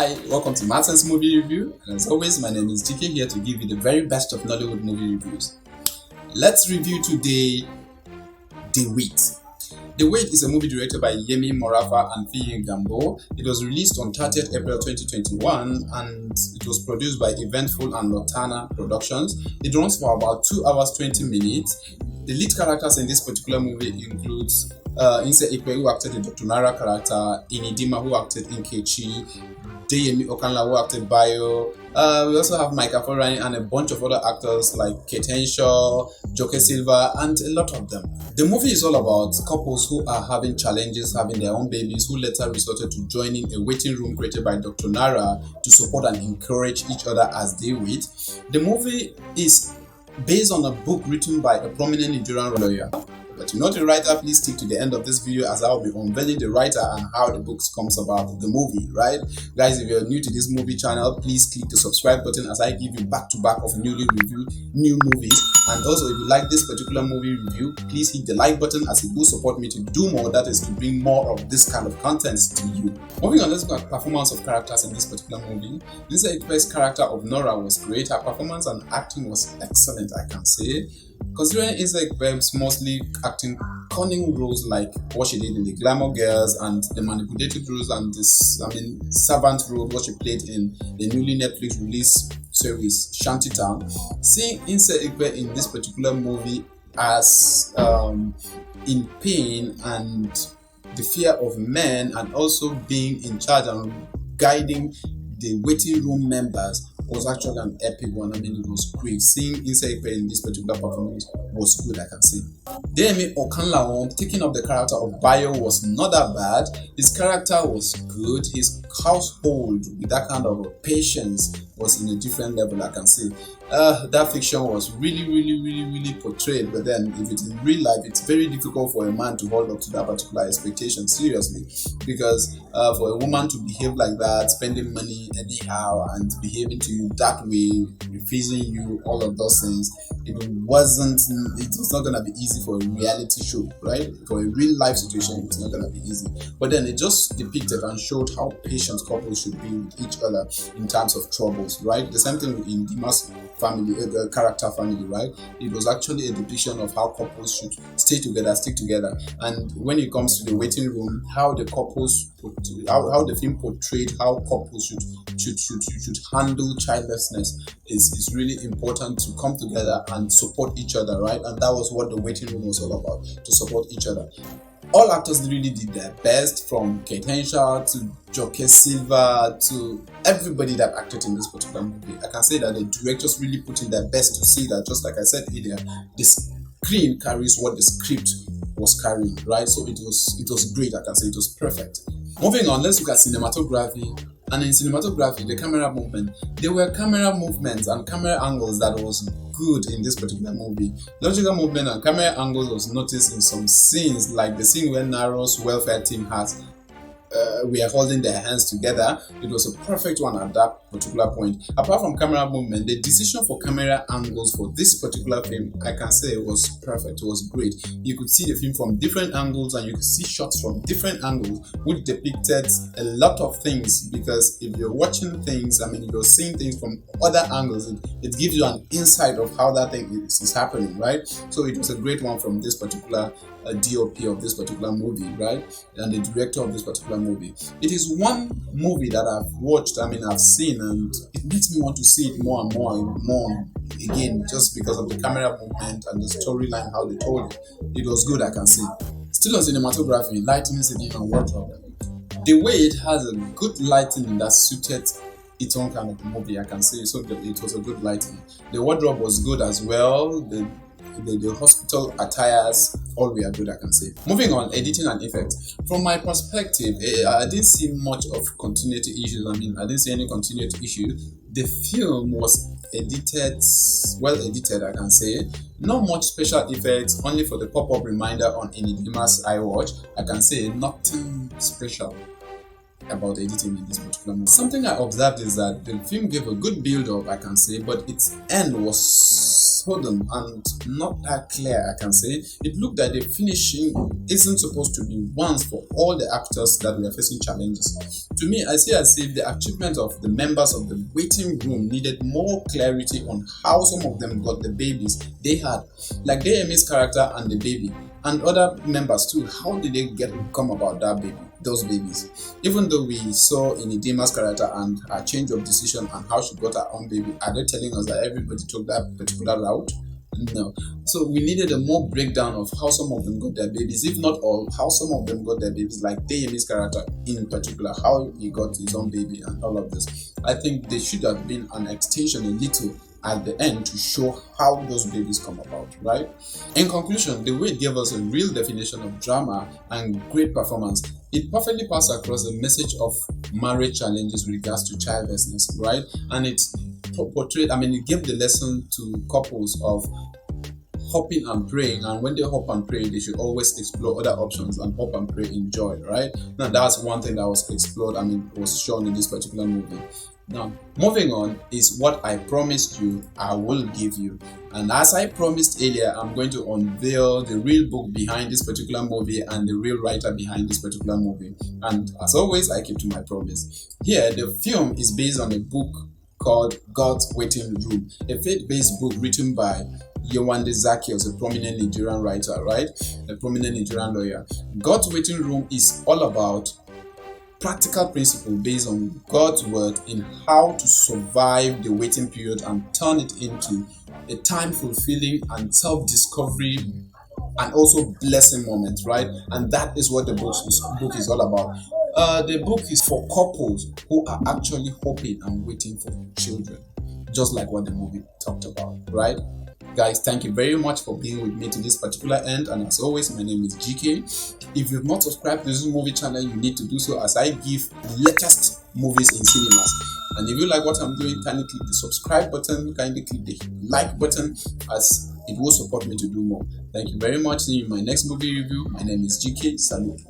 Hi, welcome to Martin's Movie Review. And as always, my name is GK here to give you the very best of Nollywood movie reviews. Let's review today The Wait. The Wait is a movie directed by Yemi Morafa and Fiyin Gambo. It was released on 30th April 2021 and it was produced by Eventful and Lotana Productions. It runs for about 2 hours 20 minutes. The lead characters in this particular movie includes Nse Ikpe, who acted in Dr. Nara character, Inidima, who acted in Kechi, Deyemi Okanla, who acted Bayo. We also have Mike Aforani and a bunch of other actors like Kate Henshaw, Joke Silva, and a lot of them. The movie is all about couples who are having challenges having their own babies, who later resorted to joining a waiting room created by Dr. Nara to support and encourage each other as they wait. The movie is based on a book written by a prominent Nigerian lawyer. But you're not a writer, please stick to the end of this video as I'll be unveiling the writer and how the book comes about the movie, right? Guys, if you're new to this movie channel, please click the subscribe button as I give you back-to-back of newly reviewed new movies. And also, if you like this particular movie review, please hit the like button as it will support me to do more, that is to bring more of this kind of content to you. Moving on, let's look at performance of characters in this particular movie. Nse Ikpe's character of Nora was great. Her performance and acting was excellent, I can say. Considering Nse Ikpe's mostly acting cunning roles like what she did in The Glamour Girls and the manipulative roles and servant role what she played in the newly Netflix released series Shantytown, seeing Nse Ikpe in this particular movie as in pain and the fear of men and also being in charge and guiding the waiting room members was actually an epic one. It was great. Seeing Nse Ikpe in this particular performance was good, I can say. Deyemi Okanla taking up the character of Bayo was not that bad. His character was good. His household with that kind of patience was in a different level, I can say. That fiction was really portrayed, but then if it's in real life, it's very difficult for a man to hold up to that particular expectation seriously, because for a woman to behave like that, spending money anyhow and behaving to you that way, refusing you, all of those things, it was not gonna be easy for a reality show, right? For a real life situation, it's not gonna be easy. But then it just depicted and showed how patient couples should be with each other in terms of troubles, right? The same thing in Dima's family, character family, right? It was actually a depiction of how couples should stay together, stick together. And when it comes to the waiting room, how the film portrayed how couples should handle childlessness is really important, to come together and support each other, right? And that was what the waiting room was all about, to support each other. All actors really did their best, from Kate Henshaw to Joke Silva to everybody that acted in this particular movie. I can say that the directors really put in their best to see that, just like I said earlier, the screen carries what the script was carrying, right? So it was great. I can say it was perfect. Moving on, let's look at cinematography. And in cinematography, the camera movement, there were camera movements and camera angles that was good in this particular movie. Logical movement and camera angles was noticed in some scenes, like the scene where Naro's welfare team we are holding their hands together. It was a perfect one at that particular point. Apart from camera movement, the decision for camera angles for this particular film, I can say it was perfect. It was great. You could see the film from different angles and you could see shots from different angles, which depicted a lot of things, because if you're watching things, if you're seeing things from other angles, it gives you an insight of how that thing is happening, right? So it was a great one from this particular DOP of this particular movie, right? And the director of this particular movie. It is one movie that I've watched, I've seen, and it makes me want to see it more and more again, just because of the camera movement and the storyline, how they told it. It was good, I can say. Still on cinematography, lighting, setting, and wardrobe. The way it has a good lighting that suited its own kind of movie, I can say. So it was a good lighting. The wardrobe was good as well. The hospital attires, all were good, I can say. Moving on, editing and effects. From my perspective, I didn't see much of continuity issues. I didn't see any continuity issue. The film was well edited, I can say. Not much special effects, only for the pop-up reminder on Inidima's iWatch. I can say nothing special about editing in this particular movie. Something I observed is that the film gave a good build-up, I can say, but its end was sudden and not that clear, I can say. It looked like the finishing isn't supposed to be once for all the actors that were facing challenges. To me, I see as if the achievement of the members of the waiting room needed more clarity on how some of them got the babies they had, like Deyemi's character and the baby, and other members too. How did they come about that baby? Those babies. Even though we saw in Idima's character and her change of decision and how she got her own baby, are they telling us that everybody took that particular route? No. So we needed a more breakdown of how some of them got their babies, if not all, how some of them got their babies, like Deyemi's character in particular, how he got his own baby and all of this. I think there should have been an extension a little at the end to show how those babies come about, right? In conclusion, The Wait gave us a real definition of drama and great performance. It perfectly passed across the message of marriage challenges with regards to childlessness, right? And it portrayed, it gave the lesson to couples of hopping and praying, and when they hop and pray, they should always explore other options and hop and pray in joy, right? Now that's one thing that was explored, was shown in this particular movie. Now, moving on is what I promised you I will give you. And as I promised earlier, I'm going to unveil the real book behind this particular movie and the real writer behind this particular movie. And as always, I keep to my promise. Here, the film is based on a book called God's Waiting Room, a faith-based book written by Yewande Zaccheaus, a prominent Nigerian writer, right? A prominent Nigerian lawyer. God's Waiting Room is all about practical principle based on God's word in how to survive the waiting period and turn it into a time fulfilling and self-discovery and also blessing moment, right? And that is what the book is all about. The book is for couples who are actually hoping and waiting for children, just like what the movie talked about, right? Guys, thank you very much for being with me to this particular end, and as always, my name is GK. If you've not subscribed to this movie channel, you need to do so, as I give latest movies in cinemas. And if you like what I'm doing, kindly click the subscribe button, kindly click the like button, as it will support me to do more. Thank you very much. See you in my next movie review. My name is GK. Salute.